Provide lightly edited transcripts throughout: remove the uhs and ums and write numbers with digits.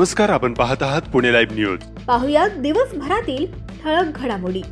नमस्कार, आपण पाहत आहात पुणे लाईव्ह न्यूज. पाहुयात दिवसभरातील ठळक घडामोडी.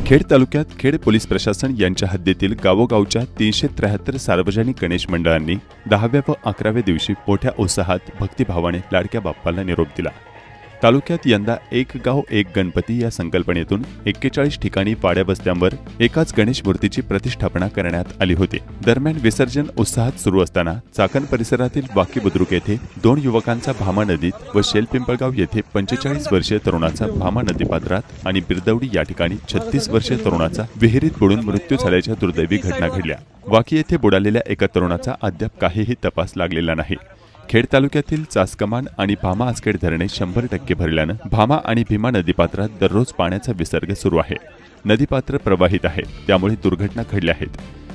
खेड तालुक्यात खेड पोलीस प्रशासन यांच्या हद्दीतील गावोगावच्या 373 सार्वजनिक गणेश मंडळांनी 10व्या व 11व्या दिवशी मोठ्या उत्साहात भक्तिभावाने लाडक्या बाप्पाला निरोप दिला. तालुक्यात यंदा एक गाव एक गणपती या संकल्पनेतून 41 ठिकाणी वाड्या वस्त्यांवर एकाच गणेश मूर्तीची प्रतिष्ठापना करण्यात आली होती. दरम्यान विसर्जन उत्साहात सुरू असताना चाकण परिसरातील वाकी बुद्रुक येथे 2 युवकांचा भामा नदीत व शेलपिंपळगाव येथे 45 वर्षीय तरुणाचा भामा नदीपात्रात आणि बिरदवडी या ठिकाणी 36 वर्षीय तरुणाचा विहिरीत बुडून मृत्यू झाल्याच्या दुर्दैवी घटना घडल्या. वाकी येथे बुडालेल्या एका तरुणाचा अद्याप काहीही तपास लागलेला नाही. खेड तालुक्यातील चासकमान आणि भामा आसखेड धरणे 100% भरल्यानं भामा आणि भीमा नदीपात्रात दररोज पाण्याचा विसर्ग सुरू आहे. नदीपात्र प्रवाहित आहे, त्यामुळे दुर्घटना घडल्या आहेत.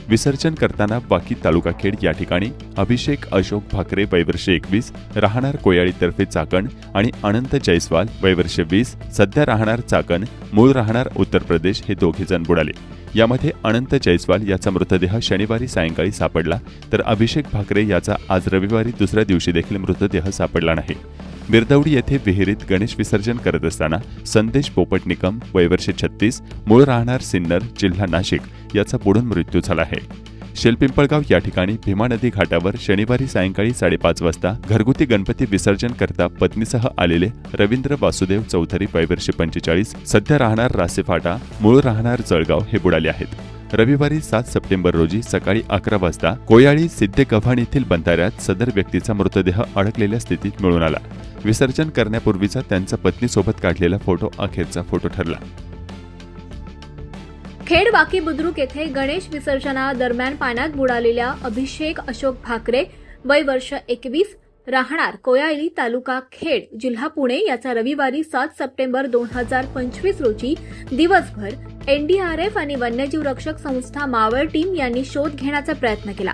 विसर्जन करताना वाकी तालुका खेड या ठिकाणी अभिषेक अशोक भाकरे वयवर्ष 21 राहणार कोयाळी तर्फे चाकण आणि अनंत जयस्वाल वयवर्ष 20 सध्या राहणार चाकण मूळ राहणार उत्तर प्रदेश हे दोघे जण बुडाले. यामध्ये अनंत जयस्वाल याचा मृतदेह शनिवारी सायंकाळी सापडला, तर अभिषेक भाकरे याचा आज रविवारी दुसऱ्या दिवशी देखील मृतदेह सापडला नाही. बिरदवडी येथे विहिरीत गणेश विसर्जन करत असताना संदेश पोपट निकम वयवर्ष 36 मूळ राहणार सिन्नर जिल्हा नाशिक याचा बुडून मृत्यू झाला आहे. शेलपिंपळगाव या ठिकाणी भीमा नदी घाटावर शनिवारी सायंकाळी 5:30 वाजता घरगुती गणपती विसर्जन करता पत्नीसह आलेले रवींद्र वासुदेव चौधरी वयवर्ष 45 सध्या राहणार रासेफाटा मूळ राहणार जळगाव हे बुडाले आहेत. रविवारी 7 सप्टेंबर रोजी सकाळी 11 वाजता कोयाळी सिद्धेगव्हाण येथील बंधाऱ्यात सदर व्यक्तीचा मृतदेह अडकलेल्या स्थितीत मिळून आला. विसर्जन करण्यापूर्वीचा त्यांचा पत्नीसोबत काढलेला फोटो अखेरचा फोटो ठरला. खेड वाकी बुद्रुक येथे गणेश विसर्जनादरम्यान पाण्यात बुडालेल्या अभिषेक अशोक भाकरे वयवर्ष 21 राहणार कोयाळी तालुका खेड जिल्हा पुणे याचा रविवारी 7 सप्टेंबर 2025 रोजी दिवसभर एनडीआरएफ आणि वन्यजीव रक्षक संस्था मावळ टीम यांनी शोध घेण्याचा प्रयत्न केला.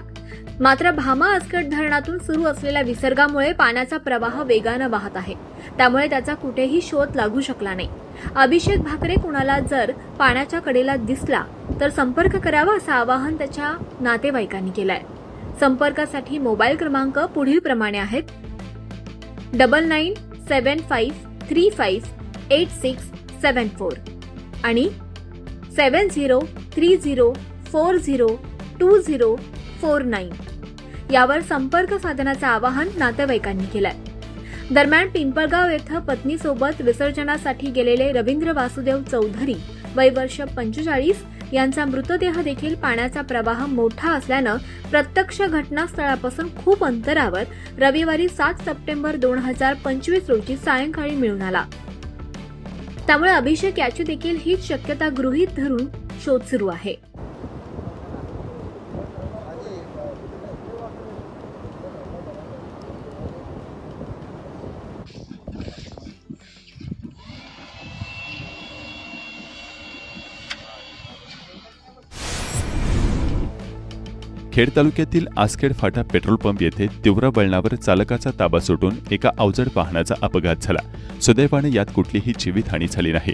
मात्र भामा आसखेड धरणातून सुरू असलेल्या विसर्गामुळे पाण्याचा प्रवाह वेगानं वाहत आहे, त्यामुळे त्याचा कुठेही शोध लागू शकला नाही. अभिषेक भाकरे कुणाला जर पाण्याच्या कडेला दिसला तर संपर्क करावा असं आवाहन त्याच्या नातेवाईकांनी केलंय. संपर्कासाठी मोबाईल क्रमांक पुढील प्रमाणे आहेत: 9975358674 आणि 7030402049 यावर संपर्क साधण्याचं आवाहन नातेवाईकांनी केलंय. दरम्यान पिंपळगाव येथे पत्नीसोबत विसर्जनासाठी गेलेले रवींद्र वासुदेव चौधरी वयवर्ष 45 यांचा मृतदेह देखील पाण्याचा प्रवाह मोठा असल्यानं प्रत्यक्ष घटनास्थळापासून खूप अंतरावर रविवारी 7 सप्टेंबर 2025 रोजी सायंकाळी मिळून आला. त्यामुळे अभिषेक याची देखील हीच शक्यता गृहीत धरून शोध सुरू आहे. खेड तालुक्यातील आसखेड फाटा पेट्रोल पंप येथे तीव्र वळणावर चालकाचा ताबा सुटून एका अवजड वाहनाचा अपघात झाला. सुदैवाने यात कुठलीही जीवितहानी झाली नाही.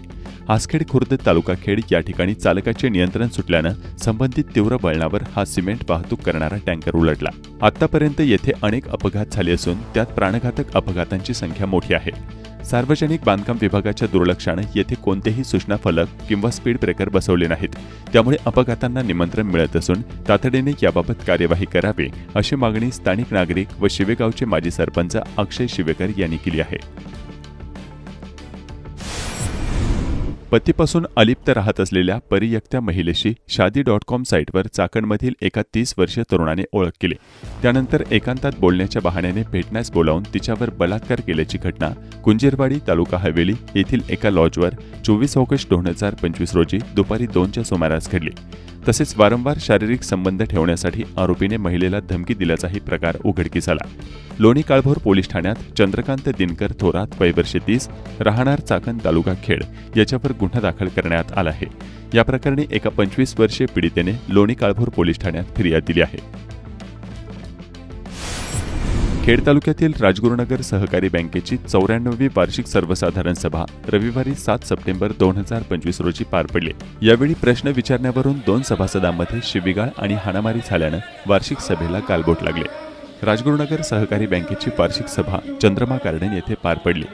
आसखेड खुर्द तालुका खेड या ठिकाणी चालकाचे नियंत्रण सुटल्यानं संबंधित तीव्र वळणावर हा सिमेंट वाहतूक करणारा टँकर उलटला. आतापर्यंत येथे अनेक अपघात झाले असून त्यात प्राणघातक अपघातांची संख्या मोठी आहे. सार्वजनिक बांधकाम विभागाच्या दुर्लक्षाने येथे कोणतेही सूचना फलक किंवा स्पीड ब्रेकर बसवले नाहीत, त्यामुळे अपघातांना निमंत्रण मिळत असून तातडीने याबाबत कार्यवाही करावी अशी मागणी स्थानिक नागरिक व शिवेगावचे माजी सरपंच अक्षय शिवेकर यांनी केली आहे. पतीपासून अलिप्त राहत असलेल्या परित्यक्त्या महिलेशी शादी.com साईटवर चाकणमधील एका 30 वर्षीय तरुणाने ओळख केली. त्यानंतर एकांतात बोलण्याच्या बहाण्याने भेटण्यास बोलावून तिच्यावर बलात्कार केल्याची घटना कुंजीरवाडी तालुका हवेली येथील एका लॉजवर 24 ऑगस्ट 2025 रोजी दुपारी 2च्या सुमारास घडली. तसेच वारंवार शारीरिक संबंध ठेवण्यासाठी आरोपीने महिलेला धमकी दिल्याचाही प्रकार उघडकीस आला. लोणी काळभोर पोलीस ठाण्यात चंद्रकांत दिनकर थोरात वयवर्ष 30 राहणार चाकण तालुका खेड याच्यावर गुन्हा दाखल करण्यात आला आहे. या प्रकरणी एका 25 वर्षीय पीडितेने लोणी काळभोर पोलीस ठाण्यात फिर्याद दिली आहे. खेड तालुक्यातील राजगुरुनगर सहकारी बँकेची 94वी वार्षिक सर्वसाधारण सभा रविवारी 7 सप्टेंबर 2025 रोजी पार पडली. यावेळी प्रश्न विचारण्यावरून 2 सभासदांमध्ये शिवीगाळ आणि हाणामारी झाल्यानं वार्षिक सभेला गालबोट लागले. राजगुरुनगर सहकारी बँकेची वार्षिक सभा चंद्रमा गार्डन येथे पार पडली।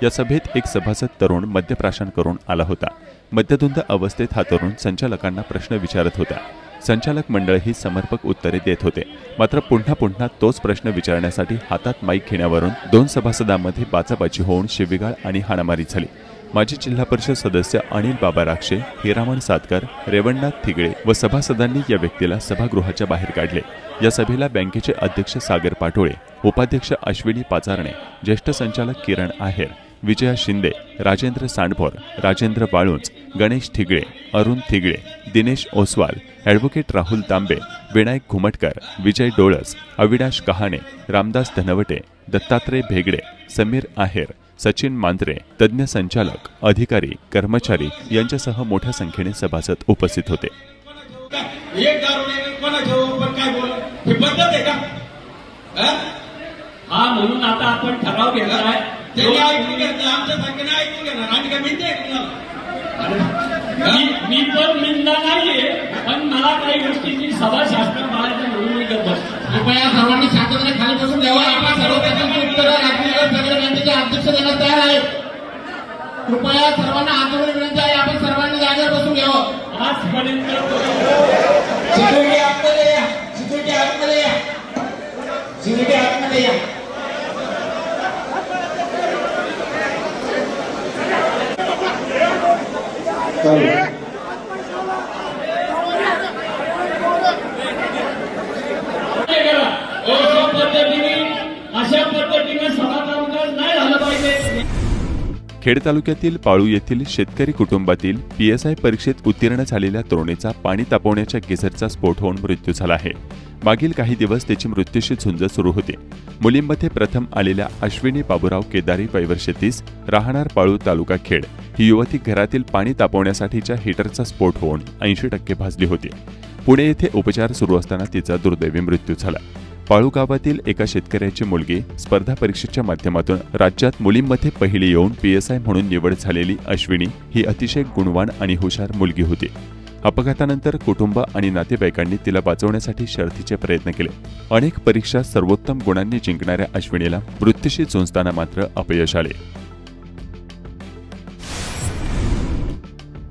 या सभेत एक सभासद तरुण मद्यप्राशन करून आला होता। मद्यधुंद अवस्थेत हा तरुण संचालकांना प्रश्न विचारत होता। संचालक मंडळ ही समर्पक उत्तरे देत होते, मात्र पुन्हा पुन्हा तोच प्रश्न विचारण्यासाठी हातात माईक घेण्यावरून दोन सभासदांमध्ये बाचाबाची होऊन शिवीगाळ आणि हाणामारी झाली। माजी जिल्हा परिषद सदस्य अनिल बाबा राक्षे, हिरामण सातकर, रेवणनाथ थिगळे व सभासदांनी या व्यक्तीला सभागृहाच्या बाहेर काढले। या सभेला बँकेचे अध्यक्ष सागर पाटोळे, उपाध्यक्ष अश्विनी पाचारणे, ज्येष्ठ संचालक किरण आहेर, विजया शिंदे, राजेंद्र सांडभोर, राजेंद्र वाळुंज, गणेश ठिगळे, अरुण थिगळे, दिनेश ओसवाल, ॲडव्होकेट राहुल तांबे, विनायक घुमटकर, विजय डोळस, अविनाश कहाणे, रामदास धनवटे, दत्तात्रय भेगडे, समीर आहेर, सचिन मांत्रे, तज्ज्ञ संचालक, अधिकारी, कर्मचारी यांच्यासह मोठ्या संख्येने सभासद उपस्थित होते। हा म्हणून आता आपण ठराव घेतला आहे। मी पण निंदा नाहीये, पण मला काही गोष्टीची सभा शास्त्र मारायचं म्हणून मी करत बसतो। कृपया सर्वांनी शांतपणे खाली बसून द्यावा। आपण सर्व प्रश्नांची उत्तरं राजगुरुनगर सहकारी बँकेचे अध्यक्ष देण्यास तयार आहेत। कृपया सर्वांना आंदोलन विनंती आहे, आपण सर्वांनी जागेवर बसून घ्यावं। आजपर्यंत सिक्युरिटी आतमध्ये या, सिक्युरिटी आतमध्ये या, सिक्युरिटी आतमध्ये या। अशा पद्धतीने सभा कामकाज नाही झालं पाहिजे। खेड तालुक्यातील पाळू येथील शेतकरी कुटुंबातील PSI परीक्षेत उत्तीर्ण झालेल्या तरुणीचा पाणी तापवण्याच्या गिझरचा स्फोट होऊन मृत्यू झाला आहे। मागील काही दिवस त्याची मृत्यूशी झुंज सुरू होती। मुलींमध्ये प्रथम आलेल्या अश्विनी बाबूराव केदारी वय वर्ष 30 राहणार पाळू तालुका खेड ही युवती घरातील पाणी तापवण्यासाठीच्या हीटरचा स्फोट होऊन 80% भाजली होती। पुणे येथे उपचार सुरू असताना तिचा दुर्दैवी मृत्यू झाला। पाळू गावातील एका शेतकऱ्याची मुलगी स्पर्धा परीक्षेच्या माध्यमातून राज्यात मुलींमध्ये पहिली येऊन PSI म्हणून निवड झालेली अश्विनी ही अतिशय गुणवान आणि हुशार मुलगी होती। अपघातानंतर कुटुंब आणि नातेवाईकांनी तिला वाचवण्यासाठी शर्थीचे प्रयत्न केले। अनेक परीक्षा सर्वोत्तम गुणांनी जिंकणाऱ्या अश्विनीला मृत्यूशी झुंजताना मात्र अपयश आले।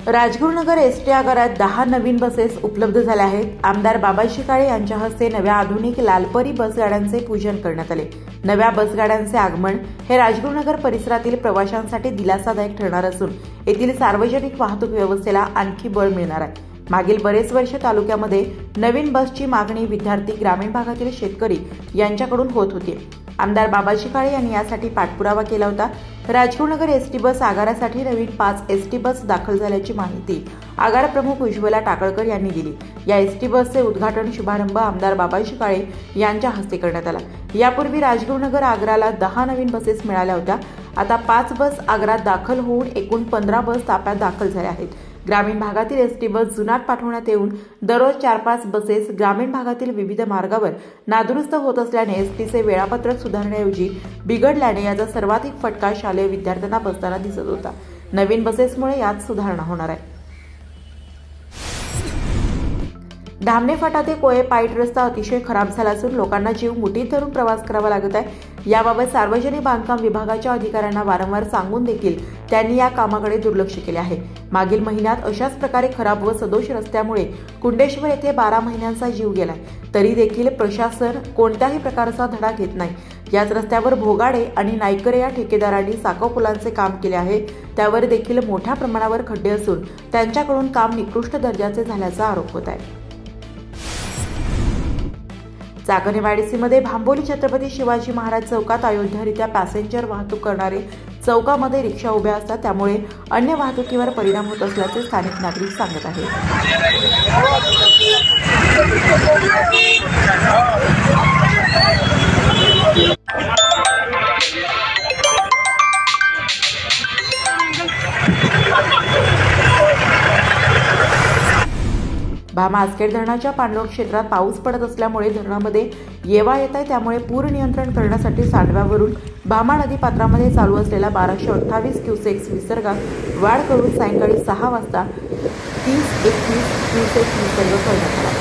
राजगुरुनगर एसटी आगारात 10 नवीन बसेस उपलब्ध झाल्या आहेत। आमदार बाबाजी काळे यांच्या हस्ते नव्या आधुनिक लालपरी बसगाड्यांचे पूजन करण्यात आले। नव्या बसगाड्यांचे आगमन हे राजगुरुनगर परिसरातील प्रवाशांसाठी दिलासादायक ठरणार असून येथील सार्वजनिक वाहतूक व्यवस्थेला आणखी बळ मिळणार आहे। मागील बरेच वर्ष तालुक्यामध्ये नवीन बसची मागणी विद्यार्थी, ग्रामीण भागातील शेतकरी यांच्याकडून होत होती। आमदार बाबाजी काळे यांनी यासाठी पाठपुरावा केला होता। राजगुरुनगर एसटी बस आगारासाठी नवीन 5 एसटी बस दाखल झाल्याची माहिती आगार प्रमुख उज्ज्वला टाकळकर यांनी दिली। या एसटी बसचे उद्घाटन शुभारंभ आमदार बाबाजी काळे यांच्या हस्ते करण्यात आला। यापूर्वी राजगुरुनगर आगाराला 10 नवीन बसेस मिळाल्या होत्या। आता 5 बस आगारात दाखल होऊन एकूण 15 बस ताफ्यात दाखल झाल्या आहेत। ग्रामीण भागातील एसटी बस जुनाट पाठवण्यात येऊन दररोज 4-5 बसेस ग्रामीण भागातील विविध मार्गावर नादुरुस्त होत असल्याने एसटीचे वेळापत्रक सुधारण्याऐवजी बिघडल्याने याचा सर्वाधिक फटका शालेय विद्यार्थ्यांना बसताना दिसत होता। नवीन बसेसमुळे यात सुधारणा होणार आहे। धामणे फाटा ते कोळे पाईट रस्ता अतिशय खराब झाला असून लोकांना जीव मुठीत धरून प्रवास करावा लागत आहे। याबाबत सार्वजनिक बांधकाम विभागाच्या अधिकाऱ्यांना वारंवार सांगून देखील त्यांनी या कामाकडे दुर्लक्ष केले आहे। मागील महिन्यात अशाच प्रकारे खराब व सदोष रस्त्यामुळे कुंडेश्वर येथे 12 महिन्यांचा जीव गेलाय, तरी देखील प्रशासन कोणत्याही प्रकारचा धडा घेत नाही। याच रस्त्यावर भोगाडे आणि नायकरे या ठेकेदारांनी साखव पुलांचे काम केले आहे, त्यावर देखील मोठ्या प्रमाणावर खड्डे असून त्यांच्याकडून काम निकृष्ट दर्जाचे झाल्याचा आरोप होत आहे। चाकणेवाडीसीमध्ये भांबोली छत्रपती शिवाजी महाराज चौकात अयोध्यारित्या पॅसेंजर वाहतूक करणारे चौकामध्ये रिक्षा उभ्या असतात, त्यामुळे अन्य वाहतुकीवर परिणाम होत असल्याचे स्थानिक नागरिक सांगत आहेत। भामा आसखेड धरणाच्या पाणलोट क्षेत्रात पाऊस पडत असल्यामुळे धरणामध्ये येवा येत आहे, त्यामुळे पूर नियंत्रण करण्यासाठी सांडव्यावरून भामा नदी पात्रामध्ये चालू असलेल्या 1228 क्युसेक्स विसर्गात वाढ करून सायंकाळी 6 वाजता 30-31 क्युसेक्स विसर्ग करण्यात आला।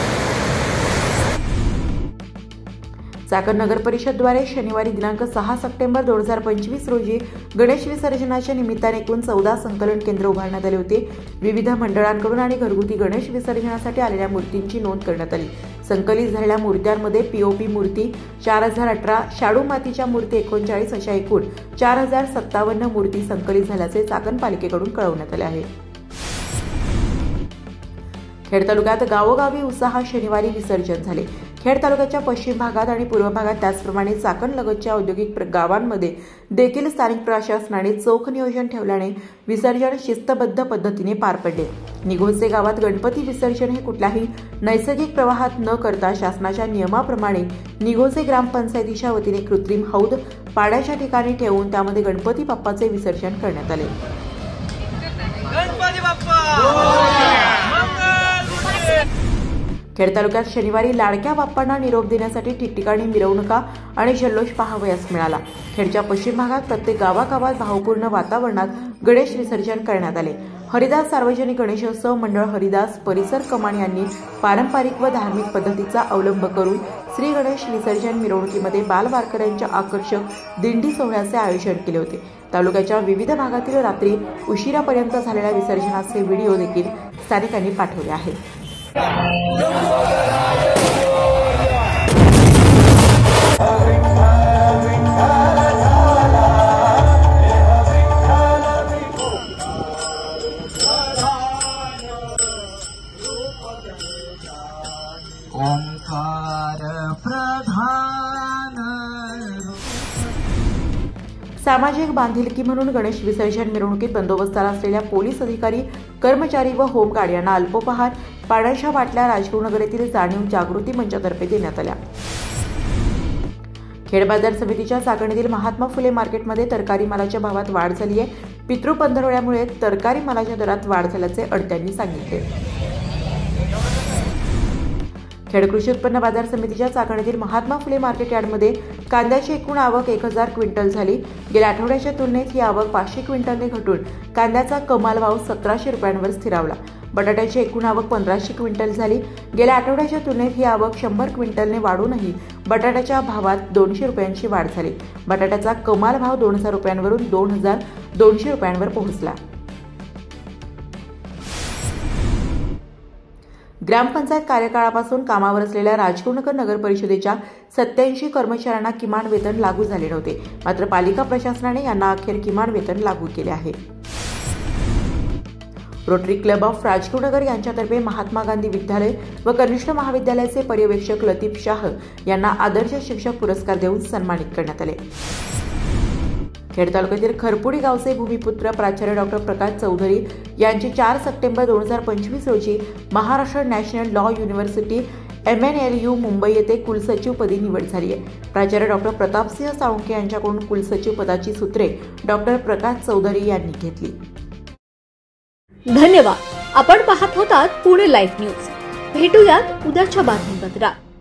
चाकण नगर परिषदद्वारे शनिवारी दिनांक 6 सप्टेंबर 2025 रोजी गणेश विसर्जनाच्या निमित्ताने एकूण 14 संकलन केंद्र उभारण्यात आले होते. विविध मंडळांकडून आणि घरगुती गणेश विसर्जनासाठी आलेल्या मूर्तींची नोंद करण्यात आली. संकलित झालेल्या मूर्त्यांमध्ये पीओपी मूर्ती 4018, शाडू मातीच्या मूर्ती 39 अशा एकूण 4057 मूर्ती संकलित झाल्याचे चाकण पालिकेकडून कळवण्यात आले आहे. खेड तालुक्यात गावोगावी उत्साहात शनिवारी विसर्जन झाले. खेड तालुक्याच्या पश्चिम भागात आणि पूर्व भागात त्याचप्रमाणे चाकण लगतच्या औद्योगिक गावांमध्ये देखील स्थानिक प्रशासनाने चोख नियोजन ठेवल्याने विसर्जन शिस्तबद्ध पद्धतीने पार पडले. निघोसे गावात गणपती विसर्जन हे कुठल्याही नैसर्गिक प्रवाहात न करता शासनाच्या नियमाप्रमाणे निघोसे ग्रामपंचायतीच्या वतीने कृत्रिम हौद पाण्याच्या ठिकाणी ठेवून त्यामध्ये गणपती बाप्पाचे विसर्जन करण्यात आले. खेड तालुक्यात शनिवारी लाडक्या बाप्पांना निरोप देण्यासाठी ठिकठिकाणी मिरवणुका आणि जल्लोष पाहावयास मिळाला. खेडच्या पश्चिम भागात प्रत्येक गावागावात भावपूर्ण वातावरणात गणेश विसर्जन करण्यात आले. हरिदास सार्वजनिक गणेशोत्सव मंडळ हरिदास परिसर कमान यांनी पारंपरिक व धार्मिक पद्धतीचा अवलंब करून श्री गणेश विसर्जन मिरवणुकीमध्ये बालवारकऱ्यांच्या आकर्षक दिंडी सोहळ्याचे आयोजन केले होते. तालुक्याच्या विविध भागातील रात्री उशिरापर्यंत झालेल्या विसर्जनाचे व्हिडिओ देखील स्थानिकांनी पाठवले आहेत. सामाजिक बांधिलकी म्हणून गणेश विसर्जन मिरवणुकीत बंदोबस्ताला असलेल्या पोलीस अधिकारी, कर्मचारी व होमगार्ड यांना अल्पोपहार, पाण्याच्या बाटल्या राजगुरुनगर येथील जाणीव जागृती मंचातर्फे देण्यात आल्या. खेड बाजार समितीच्या चाकण येथील महात्मा फुले मार्केटमध्ये तरकारी मालाच्या भावात वाढ झाली आहे. पितृ पंधरवड्यामुळे तरकारी मालाच्या दरात वाढ झाल्याचे अडत्यांनी सांगितले. खेड कृषी उत्पन्न बाजार समितीच्या चाकण येथील महात्मा फुले मार्केट यार्डमध्ये कांद्याची एकूण आवक 1000 क्विंटल झाली. गेल्या आठवड्याच्या तुलनेत ही आवक 500 क्विंटलने घटून कांद्याचा कमाल भाव 1700 रुपयांवर स्थिरावला. बटाट्याची एकूण आवक 1500 क्विंटल झाली. गेल्या आठवड्याच्या तुलनेत ही आवक 100 क्विंटलने वाढूनही बटाट्याच्या भावात 200 रुपयांची वाढ झाली. बटाट्याचा कमाल भाव 2000 रुपयांवरून 2200 रुपयांवर पोहोचला. ग्रामपंचायत कार्यकाळापासून कामावर असलेल्या राजगुरुनगर नगर परिषदेच्या 87 कर्मचाऱ्यांना किमान वेतन लागू झाले नव्हते. मात्र पालिका प्रशासनाने यांना अखेर किमान वेतन लागू केले आहे. रोटरी क्लब ऑफ राजगुरुनगर यांच्यातर्फे महात्मा गांधी विद्यालय व कनिष्ठ महाविद्यालयाचे पर्यवेक्षक लतीफ शाह यांना आदर्श शिक्षक पुरस्कार देऊन सन्मानित करण्यात आले. खेड तालुक्यातील खरपुडी गावचे भूमिपुत्र प्राचार्य डॉक्टर प्रकाश चौधरी यांची 4 सप्टेंबर 2025 रोजी Maharashtra national law university MNLU Mumbai येथे कुलसचिवपदी निवड झाली आहे. प्राचार्य डॉक्टर प्रतापसिंह साळुंखे यांच्याकडून कुलसचिव पदाची सूत्रे डॉक्टर प्रकाश चौधरी यांनी घेतली. धन्यवाद. आपण पाहत होतात पुणे लाईव्ह न्यूज. भेटूयात उद्याच्या बातमीपत्रात.